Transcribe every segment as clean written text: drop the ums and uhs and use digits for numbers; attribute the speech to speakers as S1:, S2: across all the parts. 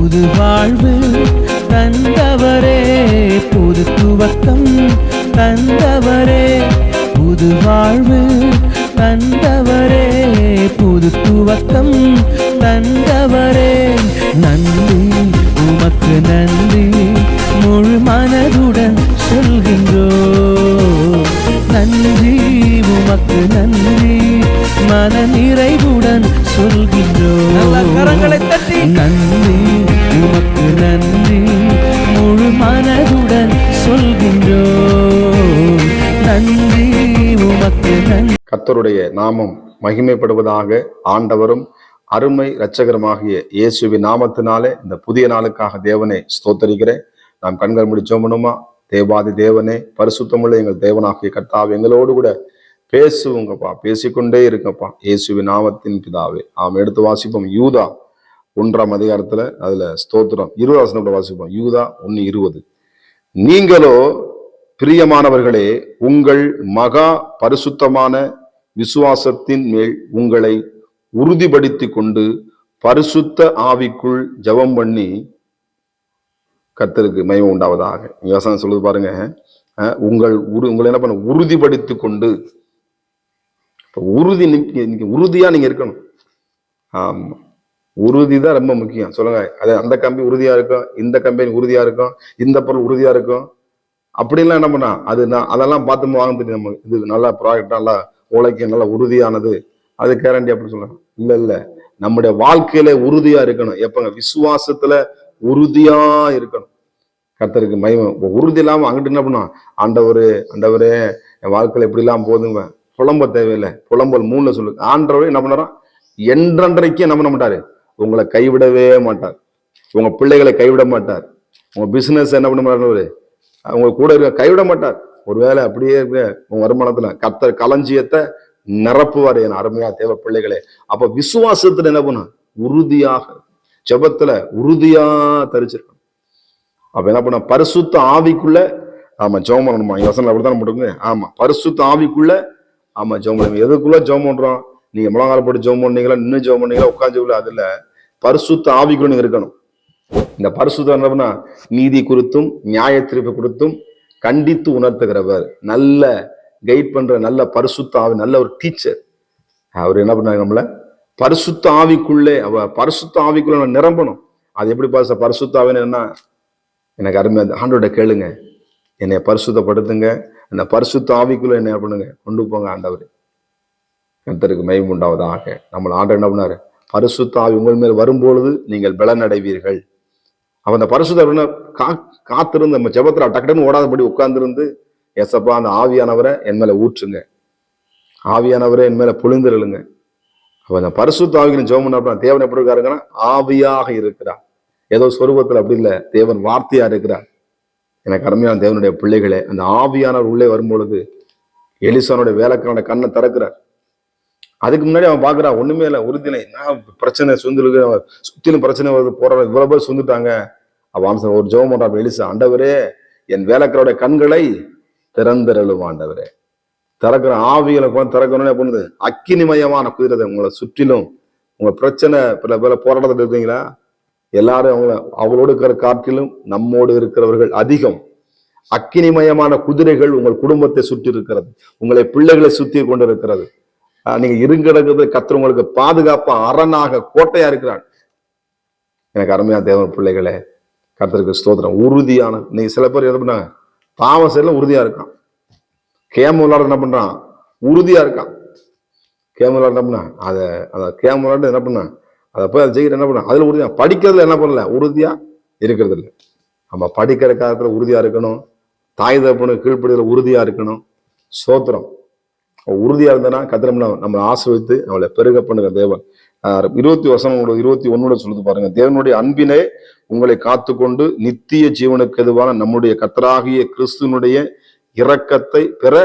S1: புது வாழ்வு தந்தவரே, புது துவக்கம் தந்தவரே, புது வாழ்வு தந்தவரே, புது துவக்கம் தந்தவரே. நன்றி உமக்கு நன்றி, முழு மனதுடன் சொல்கின்றோம். நன்றி உமக்கு நன்றி, மன நிறைவுடன் சொல்கின்றோம். கரங்களை தட்டி நன்றி உமக்கு நன்றி, முழு மனதுடன் சொல்கின்றோம். நன்றி உமக்கு நன்றி.
S2: கர்த்தருடைய நாமம் மகிமைப்படுவதாக. ஆண்டவரும் அருமை இரட்சகருமாகிய இயேசுவின் நாமத்தினாலே இந்த புதிய நாளுக்காக தேவனை ஸ்தோத்தரிக்கிறேன். நாம் கண்கள் மூடி ஜெபம் பண்ணுமா? தேவாதி தேவனே, பரிசுத்தமுள்ள எங்கள் தேவனாகிய கர்த்தாவே, எங்களோடு கூட பேசுவோங்கப்பா, பேசிக்கொண்டே இருக்கப்பா, இயேசுவின் நாமத்தின் பிதாவே. ஆம். எடுத்து வாசிப்போம். யூதா 1ஆம் அதிகாரத்துல, அதுல ஸ்தோத்திரம் 20 வசனம் வாசிப்போம். யூதா 1:20. நீங்களோ பிரியமானவர்களே, உங்கள் மகா பரிசுத்தமான விசுவாசத்தின் மேல் உங்களை உறுதிப்படுத்தி கொண்டு பரிசுத்த ஆவிக்குள் ஜெபம் பண்ணி கர்த்தருக்கு மகிமை உண்டாவதாக. வசனம் சொல்லுது பாருங்க, உங்களை என்ன பண்ண உறுதிப்படுத்தி கொண்டு. உறுதி, இன்னைக்கு உறுதியா நீங்க இருக்கணும். ஆமா, உறுதி தான் ரொம்ப முக்கியம். சொல்லுங்க, அது அந்த கம்பி உறுதியா இருக்கும், இந்த கம்பெனி உறுதியா இருக்கும், இந்த பொருள் உறுதியா இருக்கும். அப்படிலாம் என்ன பண்ணா அதெல்லாம் பார்த்து வாங்கிட்டு நம்ம இது நல்லா ப்ராடக்ட், நல்லா உழைக்க, நல்லா உறுதியானது, அது கேரண்டி அப்படி சொல்லலாம். இல்ல, நம்முடைய வாழ்க்கையில உறுதியா இருக்கணும். எப்பங்க? விசுவாசத்துல உறுதியா இருக்கணும். கர்த்தருக்கு மகிமை. உறுதி இல்லாம அங்கிட்டு என்ன பண்ணா, ஆண்டவரே என் வாழ்க்கையில எப்படி எல்லாம் போதுங்க, புலம்ப தேவையில்லை. புலம்பல் 3ல சொல்லு. ஆண்டவரே என்ன பண்ணாரா, என்றென்றைக்கு என்ன பண்ண மாட்டாரு, உங்களை கைவிடவே மாட்டார். உங்க பிள்ளைகளை கைவிட மாட்டார். உங்க பிசினஸ் என்ன பண்ண மாட்டாரு, அவங்க கூட இருக்க கைவிட மாட்டார். ஒருவேளை அப்படியே இருக்க உங்க வருமானத்துல கர்த்தர் களஞ்சியத்தை நிரப்புவார். என் அருமையா தேவை பிள்ளைகளே. அப்ப விசுவாசத்துல என்ன பண்ண, உறுதியாக, ஜெபத்துல உறுதியா தரிச்சிருக்கணும். அப்ப என்ன பண்ண, பரிசுத்த ஆவிக்குள்ள ஆமா ஜெபம் பண்ணணுமா? வசனம் அப்படித்தான் போட்டுங்க. ஆமா, பரிசுத்த ஆவிக்குள்ள ஆமா ஜெபம் பண்ணணும். எதுக்குள்ள ஜெபம் பண்றோம்? நீங்க முழங்கால போட்டு ஜெபம் பண்ணீங்களா, நின்று ஜெபம் பண்ணீங்களா, உட்காந்து, அதுல பரிசுத்த ஆவிக்குள்ள நீங்க இருக்கணும். இந்த பரிசுத்தம் என்ன பண்ணா, நீதி குறித்தும் நியாய தீர்ப்பு குறித்தும் கண்டித்து உணர்த்துகிறவர், நல்ல கைட் பண்ற நல்ல பரிசுத்த ஆவி, நல்ல ஒரு டீச்சர். அவர் என்ன பண்ணாங்க, நம்மள பரிசுத்த ஆவிக்குள்ளே, பரிசுத்த ஆவிக்குள்ள நிரம்பணும். அது எப்படி பரிசுத்த ஆவின்னு என்ன, எனக்கு அருமையா ஆண்டோட கேளுங்க, என்னை பரிசுத்தப்படுத்துங்க, அந்த பரிசுத்த ஆவிக்குள்ள என்ன பண்ணுங்க, கொண்டு போங்க ஆண்டவர். கர்த்தருக்கு மகிமை உண்டாவதாக. நம்மள ஆண்டவர் என்ன பண்ணாரு, பரிசுத்த ஆவி உங்கள் மேல் வரும்பொழுது நீங்கள் பலன் அடைவீர்கள். அவன் அந்த பரிசுத்த காத்திருந்து நம்ம ஜெபத்துல டக்குன்னு ஓடாதபடி உட்கார்ந்துருந்து, எசப்பா அந்த ஆவியானவரை என் மேல ஊற்றுங்க, ஆவியானவரை என் மேல பொழிந்துருளுங்க. அவன் அந்த பரிசுத்த ஆவிக்கு ஜெபம் பண்ண தேவன் எப்படி இருக்காருங்கன்னா, ஆவியாக இருக்கிறார். ஏதோ சொரூபத்துல அப்படி இல்லை, தேவன் வார்த்தையா இருக்கிறார். எனக்கு அருமையான தேவனுடைய பிள்ளைகளே, அந்த ஆவியானவர் உள்ளே வரும்பொழுது எலிசானுடைய வேலைக்கான கண்ணை திறக்கிறார். அதுக்கு முன்னாடி அவன் பாக்குறான், ஒண்ணுமே இல்லை, உறுதியில பிரச்சனை சுந்திருக்கு, சுத்திலும் பிரச்சனை வருது, போற இவ்வளவு பேர் சுந்துட்டாங்க. அவன் ஒரு ஜெபம் பண்றான் எலிசா, ஆண்டவரே என் வேலைக்காரோட கண்களை திறந்தருளும் ஆண்டவரே. திறக்கிற ஆவிகளை திறக்கணும்னு பண்ணுது, அக்கினிமயமான குதிரை உங்களை சுற்றிலும். உங்க பிரச்சனை போராட்டத்தில் இருக்கீங்களா, எல்லாரும் அவங்களோடு இருக்கிற காற்றிலும் நம்மோடு இருக்கிறவர்கள் அதிகம். அக்கினிமயமான குதிரைகள் உங்கள் குடும்பத்தை சுற்றி இருக்கிறது, உங்களை பிள்ளைகளை சுற்றி கொண்டு இருக்கிறது. நீங்க இருங்கிடங்கிறது கர்த்தர் உங்களுக்கு பாதுகாப்பா அரணாக கோட்டையா இருக்கிறான். எனக்கு அருமையா தேவன் பிள்ளைகளே, கர்த்தருக்கு ஸ்தோத்திரம். உறுதியான, நீங்க சில பேர் என்ன பண்ணாங்க, பாவம் செயல உறுதியா இருக்கான். கேம் விளையாட என்ன பண்றான், உறுதியா இருக்கான். கேம் விளையாட என்ன பண்ணா, அதை கேம் விளையாட்டு என்ன பண்ணா, அதை போய் அதை ஜெயிக்கிற என்ன பண்ண, அதுல உறுதியா. படிக்கிறதுல என்ன பண்ணல, உறுதியா இருக்கிறது இல்லை. நம்ம படிக்கிற காலத்துல உறுதியா இருக்கணும். தாய் தகப்பனு கீழ்ப்படியில உறுதியா இருக்கணும். ஸ்தோத்திரம். உறுதியா இருந்தனா கர்த்தர் நம்மளை ஆசீர்வதித்து நம்மளை பெருக பண்ணுங்க தேவன். 21 சொல்லுது பாருங்க, தேவனுடைய அன்பினை உங்களை காத்துக்கொண்டு நித்திய ஜீவனுக்கு எதுவான நம்முடைய கர்த்தராகிய கிறிஸ்துவனுடைய இரக்கத்தை பெற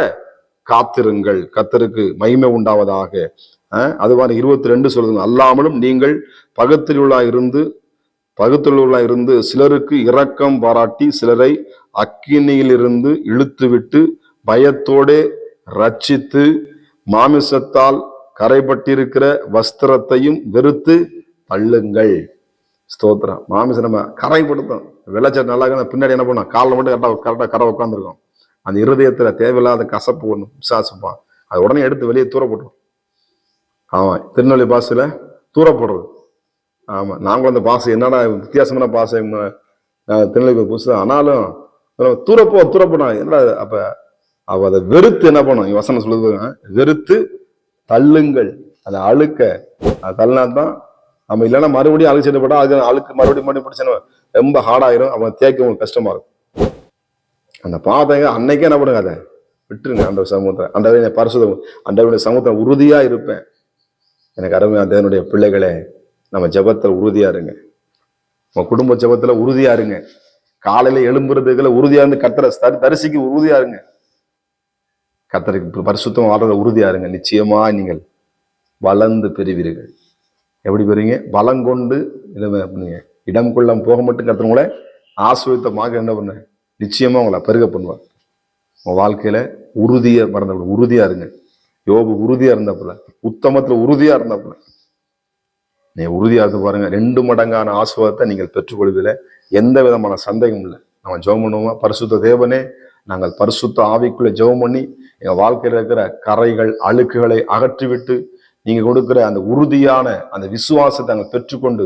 S2: காத்திருங்கள். கர்த்தருக்கு மகிமை உண்டாவதாக. அதுவான 22 சொல்லுங்க, அல்லாமலும் நீங்கள் பகுத்தறிவுள்ளா இருந்து சிலருக்கு இரக்கம் பாராட்டி சிலரை அக்கினியிலிருந்து இழுத்துவிட்டு பயத்தோடே ரட்சித்து மாமிசத்தால் கரைபட்டிருக்கிற வஸ்திரத்தையும் வெறுத்து தள்ளுங்கள். ஸ்தோத்திரம். மாமிசம் நம்ம கரைப்படுத்தும். வெள்ளச்சட்டை நல்லா இருந்தா பின்னாடி என்ன பண்ணோம், காலில் மட்டும் கரெக்டா கரை உட்காந்துருக்கும். அந்த இருதயத்துல தேவையில்லாத கசப்பு ஒண்ணு விசாசிப்பான், அதை உடனே எடுத்து வெளியே தூர போட்டுரும். ஆமா, திருநெல்வேலி பாசையில தூர போடுறது. ஆமா, நாங்களும் அந்த பாசை என்னடா வித்தியாசமான பாசை, திருநெல்வேலி புதுசு, ஆனாலும் தூரப்போனா என்னடா. அப்ப அவ அதை வெறுத்து என்ன பண்ணும், வசனம் சொல்லுது, வெறுத்து தள்ளுங்கள். அதை அழுக்க தள்ளினாதான் நம்ம, இல்லைன்னா மறுபடியும் அழுக்கு செய்யப்பட்டா அது அழுக்கு மறுபடியும் பிடிச்சா ரொம்ப ஹார்டாயிரும். அவன் தேய்க்க உங்களுக்கு கஷ்டமா இருக்கும். அந்த பாதைங்க அன்னைக்கே என்ன பண்ணுங்க, அதை விட்டுருங்க. அந்த சமூகத்தை அந்த பரிசுத்தம், அந்த சமூகத்தை உறுதியா இருப்பேன். எனக்கு அருமையான தேவனுடைய பிள்ளைகளே, நம்ம ஜெபத்துல உறுதியா இருங்க. உங்க குடும்ப ஜெபத்துல உறுதியா இருங்க. காலையில எழும்புறதுக்குள்ள உறுதியா இருந்து கர்த்தரை தரிசிக்கு உறுதியா இருங்க. கர்த்தருக்கு பரிசுத்தம் வாழ்றத உறுதியா இருங்க. நிச்சயமா நீங்கள் வளர்ந்து பெறுவீர்கள். எப்படி பெறுவீங்க? பலம் கொண்டு இடம் கொள்ள போக மட்டும் கர்த்தர் உங்களை ஆசீர்வாதமாக என்ன பண்ண, நிச்சயமா உங்களை பெருக பண்ணுவார். உங்க வாழ்க்கையில உறுதியா மறந்தவங்க உறுதியா இருங்க. யோபு உறுதியா இருந்தாப்புல, உத்தமத்துல உறுதியா இருந்தாப்புல. நீ உறுதியா இருந்து பாருங்க, 2 மடங்கான ஆசீர்வாதத்தை நீங்கள் பெற்றுக்கொள்வதில் எந்த விதமான சந்தேகம் இல்லை. நம்ம ஜெபம் பண்ணுவோமா? பரிசுத்த தேவனே, நாங்கள் பரிசுத்த ஆவிக்குள்ள ஜெபம் பண்ணி எங்க வாழ்க்கையில இருக்கிற கரைகள் அழுக்குகளை அகற்றிவிட்டு நீங்க கொடுக்கிற அந்த உறுதியான அந்த விசுவாசத்தை நாங்கள் பெற்றுக்கொண்டு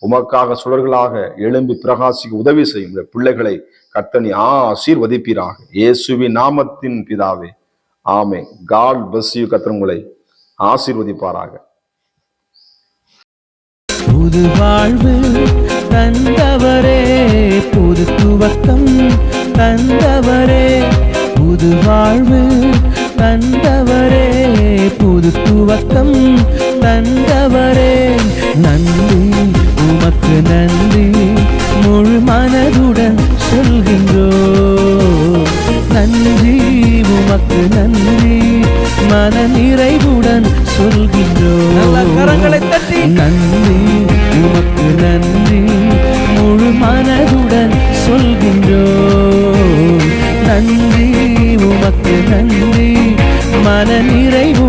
S2: உமக்காக சுடர்களாக எழும்பி பிரகாசிக்க உதவி செய்யும் பிள்ளைகளை கர்த்தர் ஆசீர்வதிப்பீராக. இயேசுவின் நாமத்தின் பிதாவே, ஆமென். God bless you. கர்த்தர் உங்களை ஆசீர்வதிப்பாராக.
S1: புது வாழ்வு தந்தவரே, புது துவக்கம் தந்தவரே, புது வாழ்வு தந்தவரே, புது துவக்கம் தந்தவரே. நன்றி உமக்கு நன்றி, முழு மனதுடன் சொல்கின்றோ. நன்றி உமக்கு நன்றி, மன நிறைவுடன் சொல்கின்றோ. கரங்களை தட்டி நன்றி உமக்கு நன்றி, முழு மனதுடன் சொல்கின்றோ. நன்றி உமக்கு நன்றி, மன நிறைவுடன்